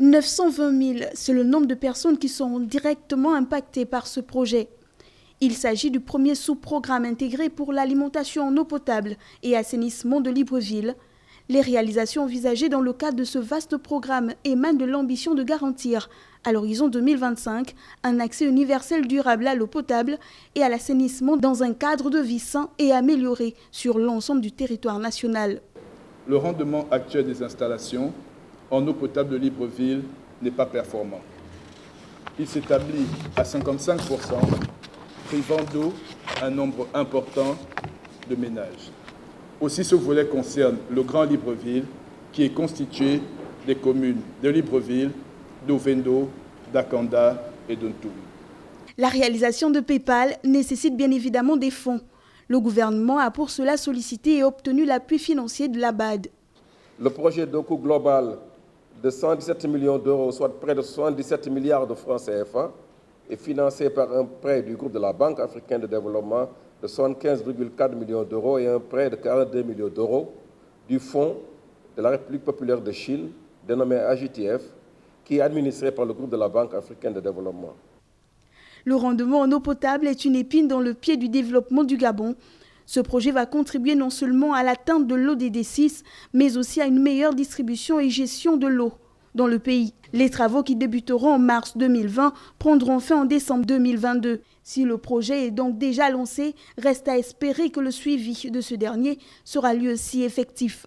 920 000, c'est le nombre de personnes qui sont directement impactées par ce projet. Il s'agit du premier sous-programme intégré pour l'alimentation en eau potable et assainissement de Libreville. Les réalisations envisagées dans le cadre de ce vaste programme émanent de l'ambition de garantir, à l'horizon 2025, un accès universel durable à l'eau potable et à l'assainissement dans un cadre de vie sain et amélioré sur l'ensemble du territoire national. Le rendement actuel des installations en eau potable de Libreville n'est pas performant. Il s'établit à 55%, privant d'eau un nombre important de ménages. Aussi, ce volet concerne le Grand Libreville, qui est constitué des communes de Libreville, d'Ovendo, d'Akanda et d'Untum. La réalisation de PEPAL nécessite bien évidemment des fonds. Le gouvernement a pour cela sollicité et obtenu l'appui financier de la BAD. Le projet de coût global de 117 millions d'euros, soit près de 77 milliards de francs CFA, est financé par un prêt du groupe de la Banque africaine de développement de 75,4 millions d'euros et un prêt de 42 millions d'euros du Fonds de la République populaire de Chine, dénommé AJTF, qui est administré par le groupe de la Banque africaine de développement. Le rendement en eau potable est une épine dans le pied du développement du Gabon. Ce projet va contribuer non seulement à l'atteinte de l'ODD 6, mais aussi à une meilleure distribution et gestion de l'eau dans le pays. Les travaux qui débuteront en mars 2020 prendront fin en décembre 2022. Si le projet est donc déjà lancé, reste à espérer que le suivi de ce dernier sera lui aussi effectif.